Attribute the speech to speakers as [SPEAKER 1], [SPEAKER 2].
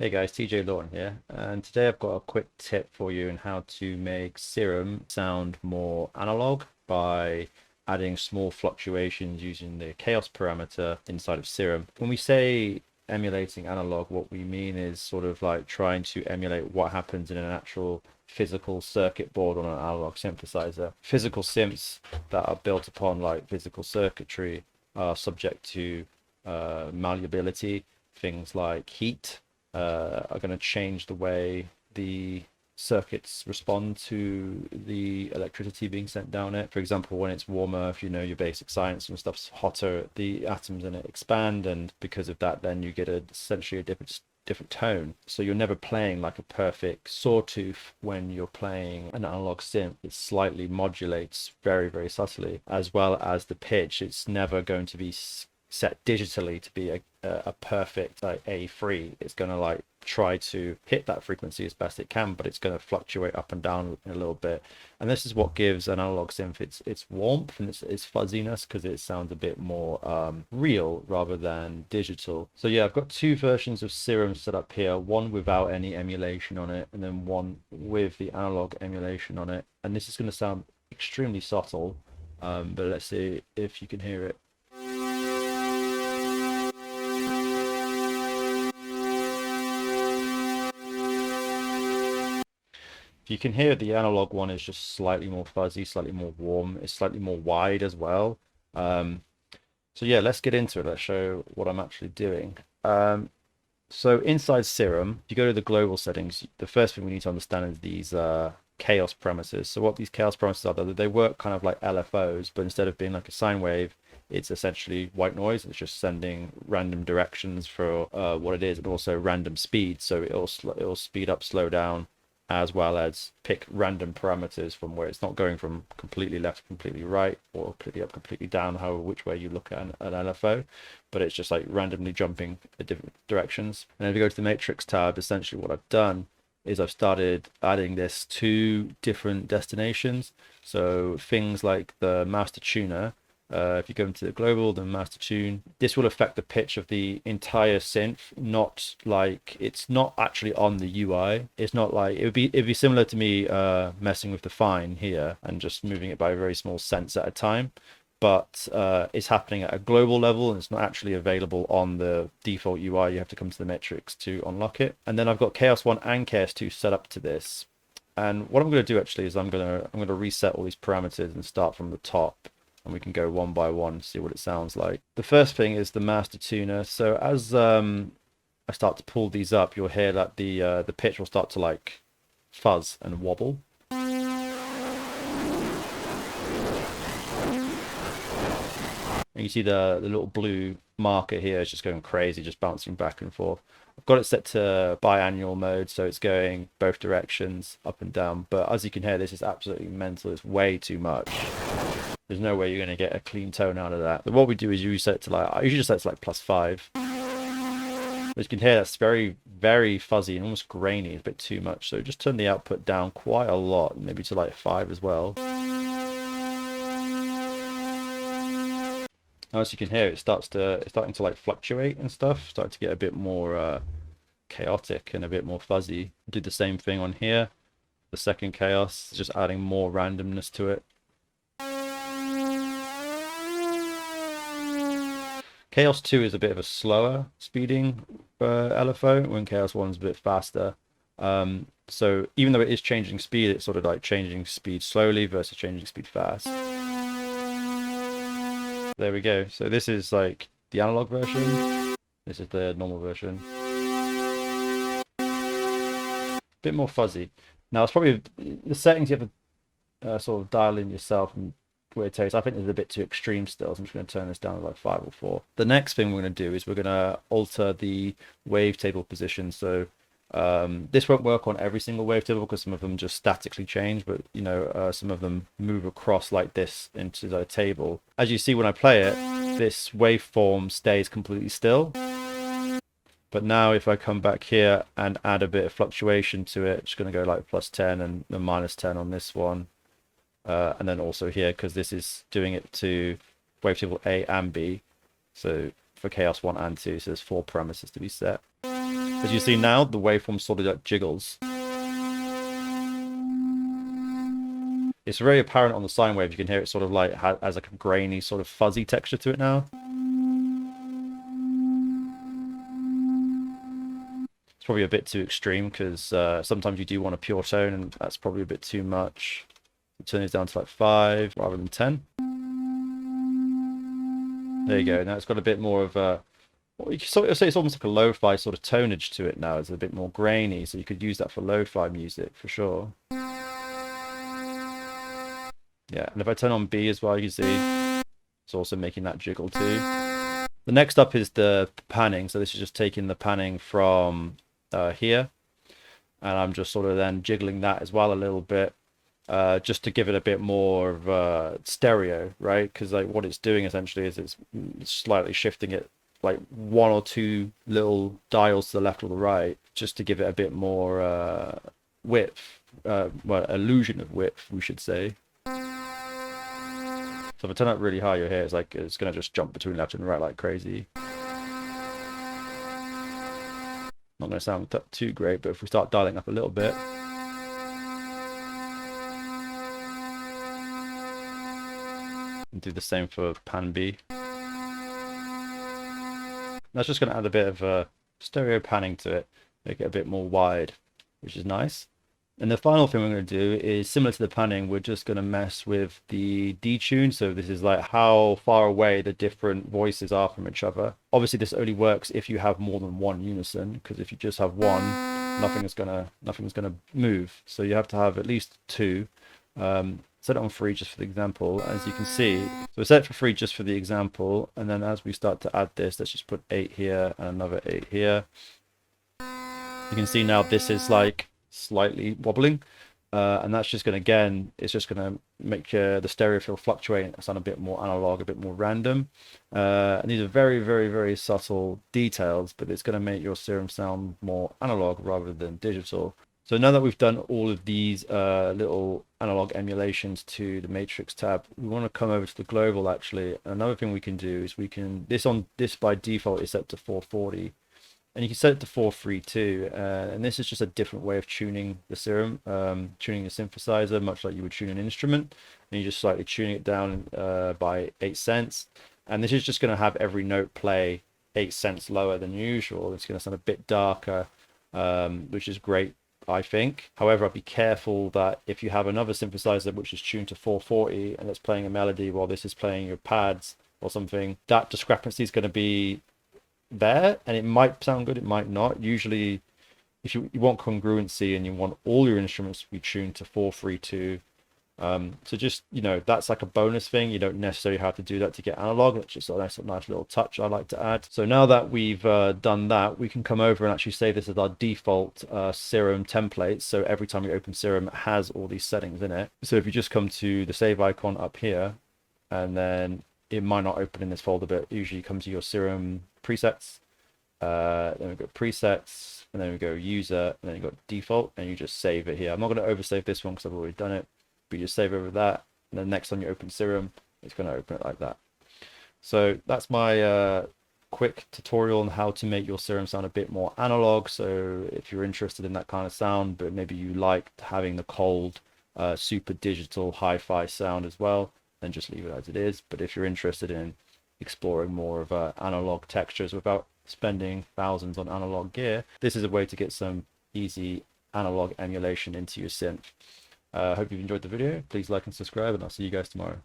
[SPEAKER 1] Hey guys, TJ Lawton here, and today I've got a quick tip for you on how to make Serum sound more analog by adding small fluctuations using the chaos parameter inside of Serum. When we say emulating analog, what we mean is sort of like trying to emulate what happens in an actual physical circuit board on an analog synthesizer. Physical synths that are built upon like physical circuitry are subject to malleability, things like heat are going to change the way the circuits respond to the electricity being sent down it. For example, when it's warmer, if you know your basic science and stuff's hotter, the atoms in it expand, and because of that, then you get essentially a different tone. So you're never playing like a perfect sawtooth when you're playing an analog synth. It slightly modulates very, very subtly, as well as the pitch. It's never going to be set digitally to be a perfect like A3. It's going to like try to hit that frequency as best it can, but it's going to fluctuate up and down a little bit. And this is what gives an analog synth its warmth and its fuzziness, because it sounds a bit more real rather than digital. So yeah, I've got two versions of Serum set up here, one without any emulation on it, and then one with the analog emulation on it. And this is going to sound extremely subtle, but let's see if you can hear it. You can hear the analog one is just slightly more fuzzy, slightly more warm. It's slightly more wide as well. Um, so yeah, let's get into it. Let's show what I'm actually doing. So inside Serum, if you go to the global settings, the first thing we need to understand is these chaos parameters. So what these chaos parameters are, they work kind of like LFOs, but instead of being like a sine wave, it's essentially white noise. It's just sending random directions for what it is, and also random speed. So it'll speed up, slow down, as well as pick random parameters from where it's not going from completely left, completely right, or completely up, completely down, however which way you look at an LFO, but it's just like randomly jumping in different directions. And if you go to the matrix tab, essentially what I've done is I've started adding this to different destinations. So things like the master tuner, if you go into the global, the master tune, this will affect the pitch of the entire synth. Not like it's not actually on the UI. It's not like it'd be similar to me messing with the fine here and just moving it by very small cents at a time. But it's happening at a global level, and it's not actually available on the default UI. You have to come to the metrics to unlock it. And then I've got Chaos 1 and Chaos 2 set up to this. And what I'm going to do actually is I'm going to reset all these parameters and start from the top, and we can go one by one, see what it sounds like. The first thing is the master tuner. So as I start to pull these up, you'll hear that the pitch will start to like fuzz and wobble. And you see the little blue marker here is just going crazy, just bouncing back and forth. I've got it set to biannual mode, so it's going both directions, up and down. But as you can hear, this is absolutely mental. It's way too much. There's no way you're going to get a clean tone out of that. But what we do is you set it to like, I usually just set it to like +5. As you can hear, that's very, very fuzzy and almost grainy. It's a bit too much. So just turn the output down quite a lot, maybe to like 5 as well. Now, as you can hear, it's starting to like fluctuate and stuff, starting to get a bit more chaotic and a bit more fuzzy. Do the same thing on here. The second chaos, just adding more randomness to it. Chaos 2 is a bit of a slower speeding LFO, when Chaos 1 is a bit faster. So even though it is changing speed, it's sort of like changing speed slowly versus changing speed fast. There we go. So this is like the analog version. This is the normal version. Bit more fuzzy. Now it's probably the settings you have to sort of dial in yourself and weird taste. I think it's a bit too extreme still, so I'm just going to turn this down to like 5 or 4. The next thing we're going to do is we're going to alter the wavetable position. So this won't work on every single wavetable because some of them just statically change, but you know, some of them move across like this into the table. As you see when I play it, this waveform stays completely still. But now if I come back here and add a bit of fluctuation to it, it's going to go like +10 and the -10 on this one. And then also here, because this is doing it to wavetable A and B. So for Chaos 1 and 2, so there's 4 parameters to be set. As you see now, the waveform sort of like jiggles. It's very apparent on the sine wave. You can hear it sort of like has like a grainy, sort of fuzzy texture to it now. It's probably a bit too extreme because sometimes you do want a pure tone, and that's probably a bit too much. Turn it down to like 5 rather than 10. There you go. Now it's got a bit more of a, well, you can sort of say it's almost like a lo-fi sort of tonage to it now. It's a bit more grainy, so you could use that for lo-fi music for sure. Yeah, and if I turn on B as well, you see it's also making that jiggle too. The next up is the panning. So this is just taking the panning from here, and I'm just sort of then jiggling that as well a little bit, just to give it a bit more of stereo, right? Because like what it's doing essentially is it's slightly shifting it like 1 or 2 little dials to the left or the right, just to give it a bit more width, well, illusion of width, we should say. So if I turn up really high, your hair is like it's gonna just jump between left and right like crazy. Not gonna sound too great, but if we start dialing up a little bit, and do the same for pan B. That's just gonna add a bit of stereo panning to it, make it a bit more wide, which is nice. And the final thing we're going to do is similar to the panning, we're just going to mess with the detune. So this is like how far away the different voices are from each other. Obviously this only works if you have more than one unison, because if you just have one, nothing's gonna move. So you have to have at least 2. Set it on 3 just for the example, as you can see. So we set it for 3 just for the example, and then as we start to add this, let's just put 8 here and another 8 here. You can see now this is like slightly wobbling, and that's just going to, again, it's just going to make the stereo feel fluctuate and sound a bit more analog, a bit more random. And these are very, very, very subtle details, but it's going to make your Serum sound more analog rather than digital. So now that we've done all of these little analog emulations to the Matrix tab, we want to come over to the global actually. Another thing we can do is we can, this by default is set to 440. And you can set it to 432, and this is just a different way of tuning the Serum, tuning the synthesizer, much like you would tune an instrument. And you're just slightly tuning it down by 8 cents. And this is just going to have every note play 8 cents lower than usual. It's going to sound a bit darker, which is great, I think. However, I'd be careful that if you have another synthesizer which is tuned to 440 and it's playing a melody while this is playing your pads or something, that discrepancy is going to be there, and it might sound good, it might not. Usually if you want congruency and you want all your instruments to be tuned to 432, so just, you know, that's like a bonus thing. You don't necessarily have to do that to get analog. It's just a nice little touch I like to add. So now that we've done that, we can come over and actually save this as our default Serum template. So every time you open Serum, it has all these settings in it. So if you just come to the save icon up here, and then it might not open in this folder, but usually come to your Serum presets, then we go presets, and then we go user, and then you got default, and you just save it here. I'm not going to oversave this one because I've already done it, but you just save over that, and then next time you open Serum, it's going to open it like that. So that's my quick tutorial on how to make your Serum sound a bit more analog. So if you're interested in that kind of sound, but maybe you like having the cold super digital hi-fi sound as well, then just leave it as it is. But if you're interested in exploring more of analog textures without spending thousands on analog gear, this is a way to get some easy analog emulation into your synth. Hope you've enjoyed the video. Please like and subscribe, and I'll see you guys tomorrow.